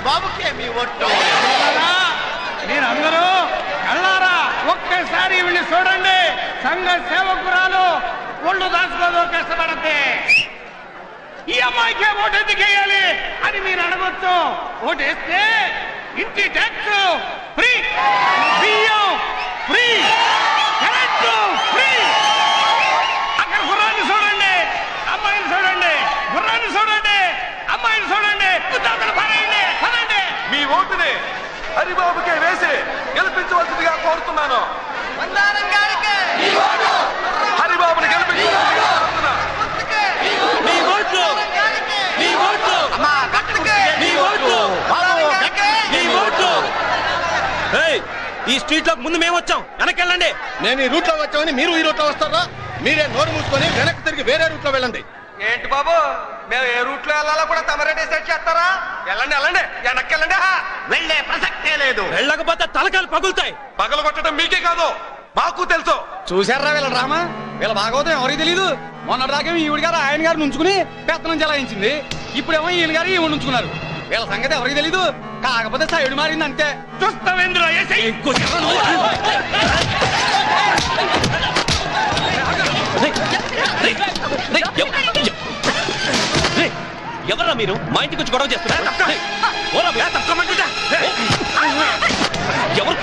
హరిబాబుకే మీ vote. మీరందరూ కళ్ళారా ఒక్కసారి వీళ్ళు చూడండి. సంఘ సేవకురాలు ఒళ్ళు దాచుకోదు కష్టపడద్ది. ఈ అమ్మాయికే ఓటు ఎందుకు వేయాలి అని మీరు అడగొచ్చు. ఓటేస్తే ఇంటి ట్యాక్స్ ఫ్రీ, బియ్యం ఫ్రీ, కరెంటు ఫ్రీ. అక్కడ గుర్రాన్ని చూడండి, అమ్మాయిని చూడండి, గుర్రాన్ని చూడండి, అమ్మాయిని చూడండి. పదండి పదండి. మీ ఓటుని హరిబాబుకే వేసి గెలిపించవలసిందిగా కోరుతున్నాను. హరిబాబుని ఈ స్ట్రీట్ లో ముందు మేము వచ్చాం, వెనకెళ్ళండి. నేను ఈ రూట్ లో వచ్చామని మీరు ఈ రూట్ లో వస్తారా? మీరే నోరు మూసుకొని వెనక్కి తిరిగి వేరే రూట్ లో వెళ్ళండి. ఏంటి బాబు, మేము ఏ రూట్ లో వెళ్ళాలో కూడా తమరే డిసైడ్ చేస్తారా? వెళ్ళండి వెళ్ళండి, వెనక్కి వెళ్ళండి. వెళ్లే ప్రసక్తే లేదు. వెళ్ళకపోతే తలకాయలు పగులుతాయి. పగలు కొట్టడం మీకే కాదు మాకు తెలుసు. చూశారా వీళ్ళ డ్రామా? వీళ్ళ భాగవతం ఎవరికి తెలీదు. మొన్నటిదాకేమో ఈవిడ గారు ఆయన గారు నుంచుకుని పెత్తనం చెలాయించింది. ఇప్పుడేమో ఈయన గారు ఈవిడ నుంచుకున్నారు. వీళ్ళ సంగతి ఎవరికి తెలీదు. కాకపోతే సైడ్ మారింది అంతే. చూస్తావేంద్ర ఎవరా మీరు? మా ఇంటికి వచ్చి గొడవ చేస్తున్నారు. ఎవరు?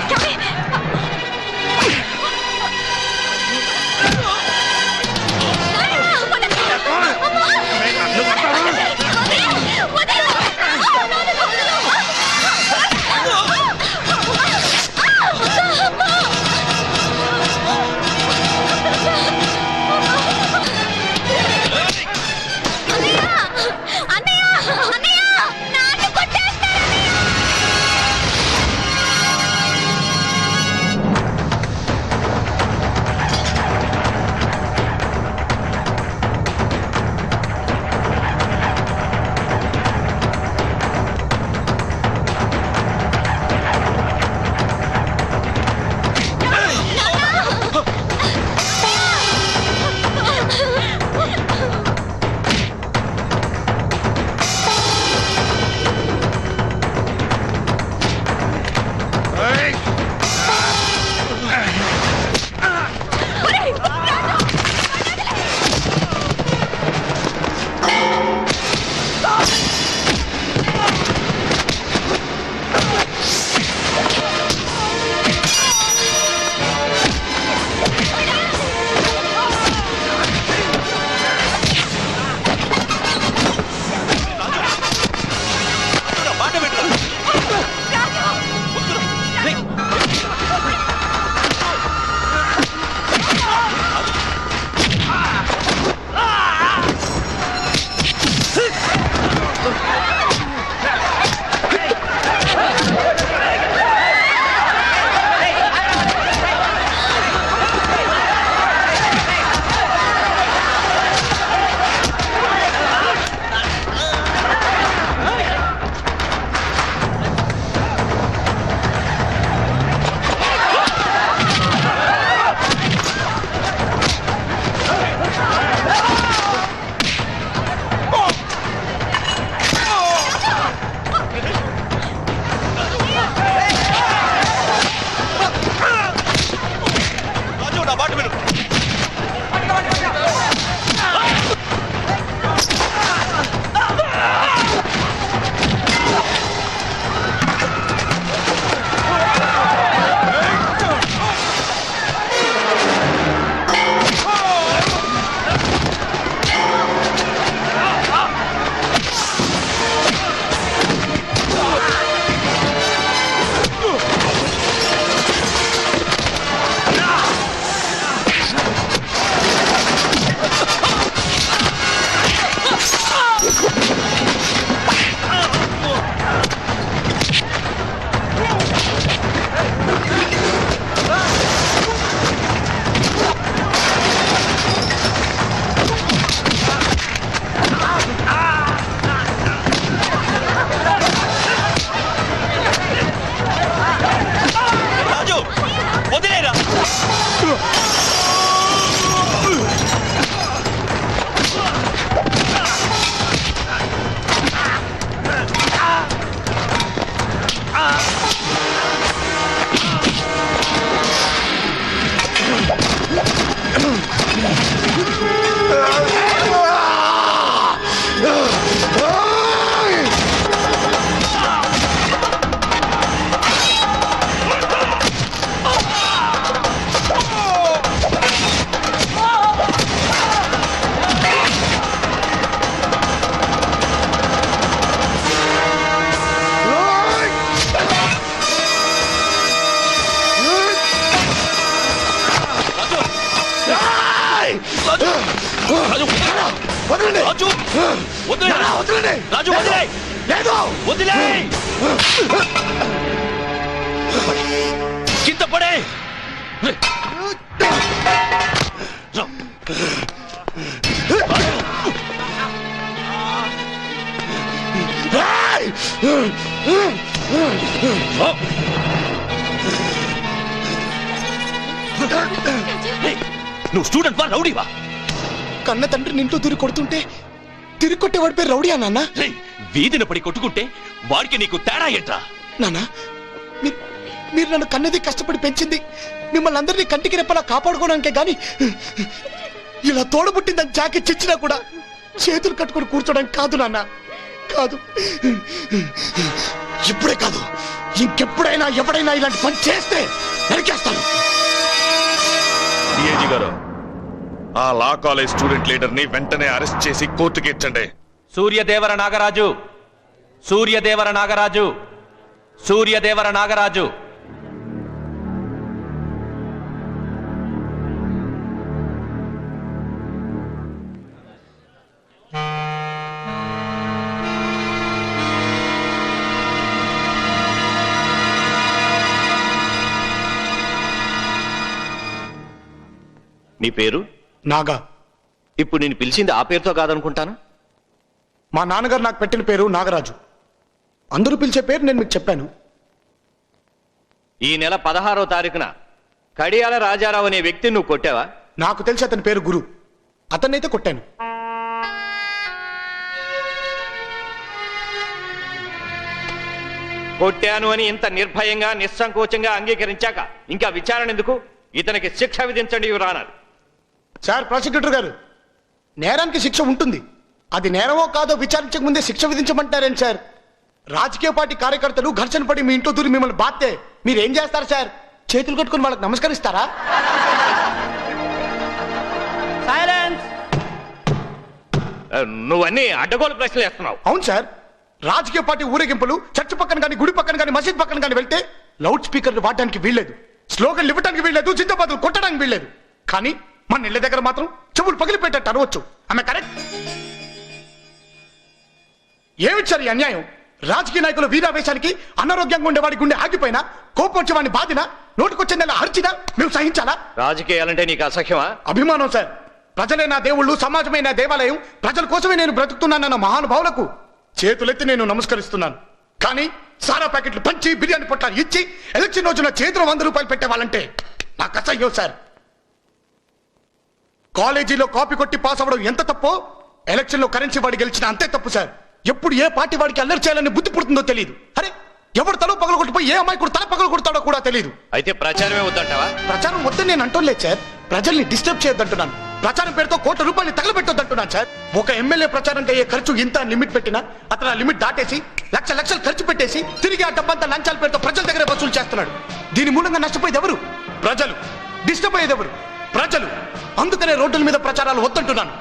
వదలండి రాజు వదిలే నాన్న, వదలండి రాజు వదిలే లేదు వదిలే కింద పడే ఏయ్! నువ్వు స్టూడెంట్ వా రౌడీవా కన్న తండ్రి నింటూ తిరిగి కొడుతుంటే తిరిగి కొట్టేవాడి పేరు రౌడీయా నాన్న? వీధిన పడి కొట్టుకుంటే వాడికి నీకు తేడా ఏంట్రా నాన్న మీరు నన్ను కన్నది కష్టపడి పెంచింది మిమ్మల్ని అందరినీ కంటికి రెప్పలా కాపాడుకోవడానికే గాని ఇలా తోడబుట్టిందని జాకెట్ ఇచ్చినా కూడా చేతులు కట్టుకొని కూర్చోడానికి కాదు నాన్న, కాదు. ఇప్పుడే కాదు, ఇంకెప్పుడైనా ఎవడైనా ఇలాంటి పని చేస్తే నరికేస్తాను. డిఐజీ గారు, ఆ లా కాలేజ్ స్టూడెంట్ లీడర్ ని వెంటనే అరెస్ట్ చేసి కోర్టుకి ఇచ్చండి. సూర్యదేవర నాగరాజు సూర్యదేవర నాగరాజు సూర్యదేవర నాగరాజు నీ పేరు? నాగా. ఇప్పుడు నేను పిలిచింది ఆ పేరుతో కాదనుకుంటాను. మా నాన్నగారు నాకు పెట్టిన పేరు నాగరాజు. అందరూ పిలిచే పేరు నేను మీకు చెప్పాను. ఈ నెల 16వ తారీఖున కడియాల రాజారావు అనే వ్యక్తిని నువ్వు కొట్టావా? నాకు తెలిసి అతని పేరు గురు. అతన్నైతే కొట్టాను. కొట్టాను అని ఇంత నిర్భయంగా నిస్సంకోచంగా అంగీకరించాక ఇంకా విచారణ ఎందుకు? ఇతనికి శిక్ష విధించండి యువర్ ఆనర్. సార్ ప్రాసిక్యూటర్ గారు, నేరానికి శిక్ష ఉంటుంది. అది నేరమో కాదో విచారించక ముందే శిక్ష విధించమంటారేంటి సార్? రాజకీయ పార్టీ కార్యకర్తలు ఘర్షణ పడి మీ ఇంట్లో దూరి మిమ్మల్ని బాత్తే మీరేం చేస్తారు సార్? చేతులు కట్టుకుని వాళ్ళకి నమస్కరిస్తారా? నువ్వన్నీ అడ్డగోలు ప్రశ్నలు వేస్తున్నావు. అవును సార్, రాజకీయ పార్టీ ఊరేగింపులు చర్చ్ పక్కన కానీ గుడి పక్కన కానీ మసీద్ పక్కన కానీ వెళ్తే లౌడ్ స్పీకర్లు వాడడానికి వీల్లేదు, స్లోగన్లు ఇవ్వడానికి వీల్లేదు, జిందాబాదులు కొట్టడానికి వీల్లేదు. కానీ మన ఇళ్ళ దగ్గర మాత్రం చెవులు పగిలిపెట్టేట్టు అనవచ్చు. ఆమె కరెక్ట్? ఏమిచ్చారు ఈ అన్యాయం? రాజకీయ నాయకుల వీరావేశానికి అనారోగ్యంగా ఉండేవాడి గుండె ఆగిపోయినా, కోపం వచ్చేవాడిని బాధినా, నోటికొచ్చిందలా అరిచినా మేము సహించాలా? రాజకీయాలంటే నీకు అసహ్యమా? అభిమానం సార్. ప్రజలే నా దేవుళ్ళు, సమాజమే నా దేవాలయం, ప్రజల కోసమే నేను బ్రతుకుతున్నానన్న మహానుభావులకు చేతులెత్తి నేను నమస్కరిస్తున్నాను. కానీ సారా ప్యాకెట్లు పంచి బిర్యానీ పొట్లాలు ఇచ్చి ఎలక్షన్ రోజున చేతులు 100 రూపాయలు పెట్టేవాళ్ళంటే నాకు అసహ్యం సార్. కాలేజీలో కాపీ కొట్టి పాస్ అవ్వడం ఎంత తప్పో ఎలక్షన్ లో కరెన్సీ వాడి గెలిచిన అంతే తప్పు సార్. ఎప్పుడు ఏ పార్టీ వాడికి అల్లరి చేయాలని బుద్ధి పుడుతుందో తెలియదు. అరే, ఎవడు తల పగలు కొట్టిపోయి ఏ అమ్మాయి కూడా తల పగలు కొడతాడో కూడా తెలియదు. అయితే ప్రచారమే వద్దంటావా? ప్రచారం వద్దని నేను అంటోలేదు సార్, ప్రజల్ని డిస్టర్బ్ చేయొద్దంటున్నాను. ప్రచారం పేరుతో కోట్ల రూపాయలు తగలబెట్టొద్దంటున్నాను సార్. ఒక ఎమ్మెల్యే ప్రచారంకి అయ్యే ఖర్చు ఇంత లిమిట్ పెట్టినా అతను ఆ లిమిట్ దాటేసి లక్షలు ఖర్చు పెట్టేసి తిరిగి ఆ డబ్బంతా లంచాల పేరుతో ప్రజల దగ్గర వసూలు చేస్తున్నాడు. దీని మూలంగా నష్టపోయేది ఎవరు? ప్రజలు. డిస్టర్బ్ అయ్యేది ఎవరు? ప్రజలు. అందుకనే రోడ్ల మీద ప్రచారాలు వద్దంటున్నాను.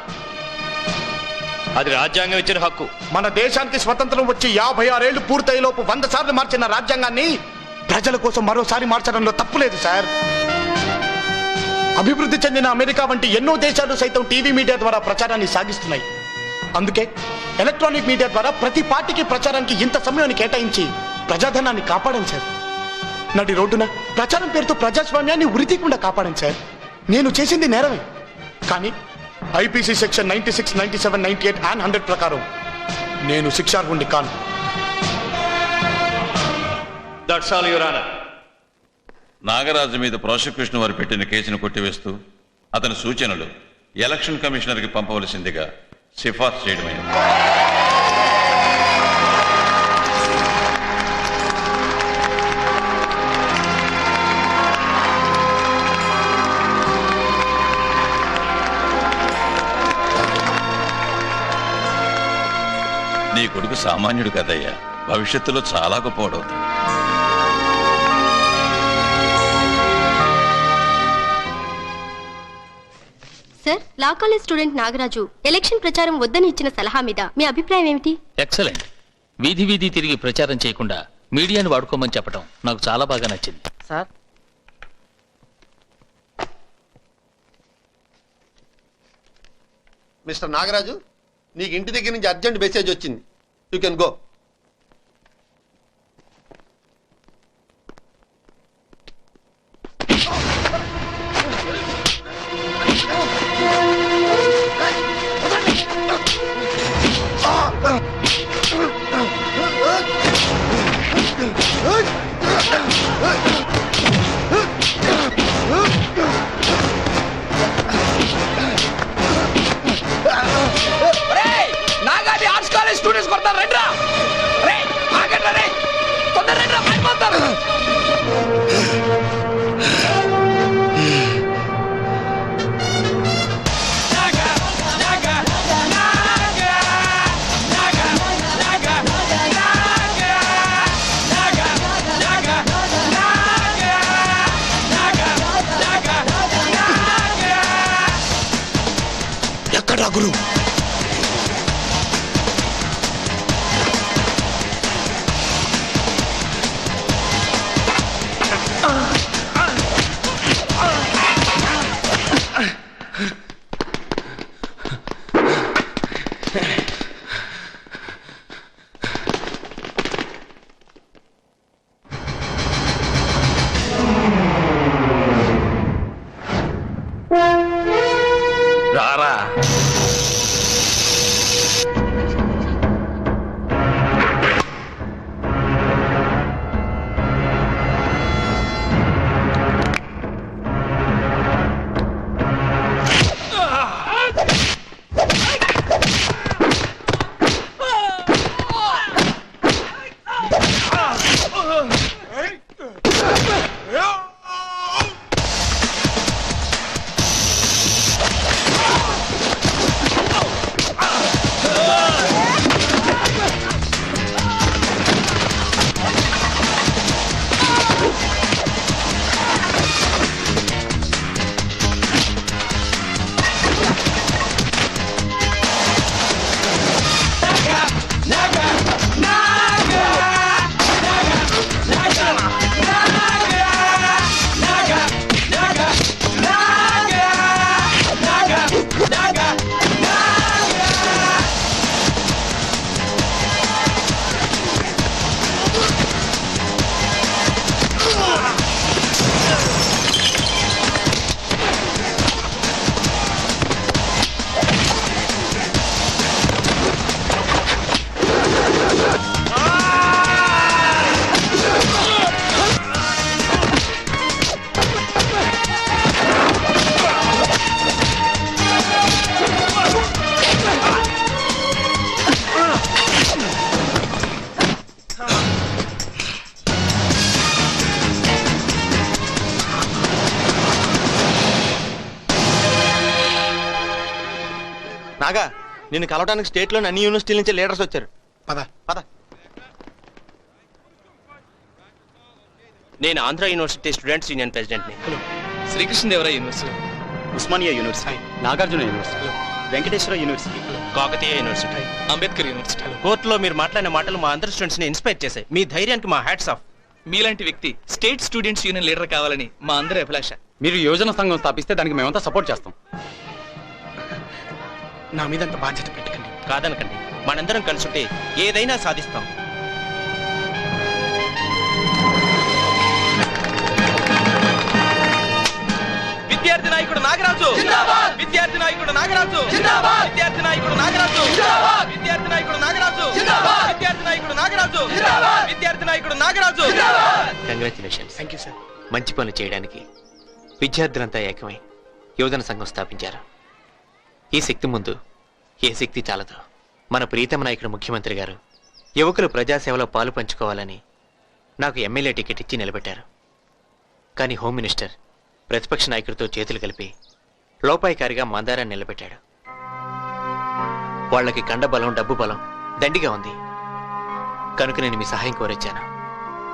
అది రాజ్యాంగం ఇచ్చిన హక్కు. మన దేశానికి స్వతంత్రం వచ్చి 56 ఏళ్లు పూర్తయ్యేలోపు 100 సార్లు మార్చిన రాజ్యాంగాన్ని ప్రజల కోసం మరోసారి మార్చడంలో తప్పులేదు సార్. అభివృద్ధి చెందిన అమెరికా వంటి ఎన్నో దేశాలు సైతం టీవీ మీడియా ద్వారా ప్రచారాన్ని సాగిస్తున్నాయి. అందుకే ఎలక్ట్రానిక్ మీడియా ద్వారా ప్రతి పార్టీకి ప్రచారానికి ఇంత సమయాన్ని కేటాయించి ప్రజాధనాన్ని కాపాడాను సార్. నడి రోడ్డున ప్రచారం పేరుతో ప్రజాస్వామ్యాన్ని ఉరితీయకుండా కాపాడాను సార్. నేను చేసింది నేరమే, కానీ ఐపీసీ సెక్షన్ 96, 97, 98 and 100 ప్రకారం నేను శిక్షార్హుణ్ణి కాను. That's all your honour. Nagaraju మీద ప్రాసిక్యూషన్ వారు పెట్టిన కేసును కొట్టివేస్తూ అతని సూచనలు ఎలక్షన్ కమిషనర్కి పంపవలసిందిగా సిఫార్సు చేయడమైంది. నీ కొడుకు సామాన్యుడు కదయ్యా, భవిష్యత్తులో చాలా గొప్పవాడవుతాడు. Sir, law college student Nagaraju election ప్రచారం వద్దని ఇచ్చిన సలహా మీద మీ అభిప్రాయం ఏమిటి? ఎక్సలెంట్. వీధి వీధి తిరిగి ప్రచారం చేయకుండా మీడియాను వాడుకోమని చెప్పడం నాకు చాలా బాగా నచ్చింది. సార్, మిస్టర్ నాగరాజు, నీకు ఇంటి దగ్గర నుంచి అర్జెంట్ మెసేజ్ వచ్చింది. You can go. Nagadi arts college students కొడతారు. రండి రా. రే ఆగండి రే. తొందర రండి రా, పడిపోతారు. ఎక్కడా గురు? రారా. నాగా, నిన్ను కలవడానికి స్టేట్ లోని అన్ని యూనివర్సిటీల నుంచి లీడర్స్ వచ్చారు. పద పద. నేను Andhra university students union president ని. Sri Krishnadevaraya university, Osmania university, Nagarjuna university, Venkateswara university, Kakatiya university, Ambedkar university. కోర్టులో మీరు మాట్లాడిన మాటలు మా అందరి స్టూడెంట్స్ ని ఇన్స్పైర్ చేశాయి. మీ ధైర్యానికి మా హ్యాట్స్ ఆఫ్. మీలాంటి వ్యక్తి స్టేట్ స్టూడెంట్స్ యూనియన్ లీడర్ కావాలని మా అందరి అభిలాష. మీరు యోజన సంఘం స్థాపిస్తే దానికి మేమంతా సపోర్ట్ చేస్తాం. నా మీద అంత బాధ్యత పెట్టకండి. కాదనకండి, మనందరం కలుసుంటే ఏదైనా సాధిస్తాం. విద్యార్థి నాయకుడు నాగరాజు, విద్యార్థి నాయకుడు నాగరాజు, విద్యార్థి నాయకుడు నాగరాజు, విద్యార్థి నాయకుడు నాగరాజు, విద్యార్థి నాయకుడు నాగరాజు, విద్యార్థి నాయకుడు Nagaraju. Congratulations. Thank you sir. మంచి పనులు చేయడానికి విద్యార్థులంతా ఏకమై యోజన సంఘం స్థాపించారు. ఈ శక్తి ముందు ఏ శక్తి చాలదు. మన ప్రీతమ నాయకుడు ముఖ్యమంత్రి గారు యువకులు ప్రజాసేవలో పాలు పంచుకోవాలని నాకు ఎమ్మెల్యే టికెట్ ఇచ్చి నిలబెట్టారు. కానీ హోమ్ మినిస్టర్ ప్రతిపక్ష నాయకుడితో చేతులు కలిపి లోపాయికారిగా మందారాన్ని నిలబెట్టాడు. వాళ్ళకి కండబలం, డబ్బు బలం దండిగా ఉంది. కనుక నేను మీ సహాయం కోరొచ్చాను.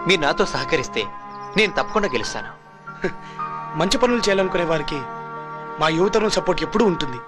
మీరు నాతో సహకరిస్తే నేను తప్పకుండా గెలుస్తాను. మంచి పనులు చేయాలనుకునే వారికి మా యువతరం సపోర్ట్ ఎప్పుడూ ఉంటుంది.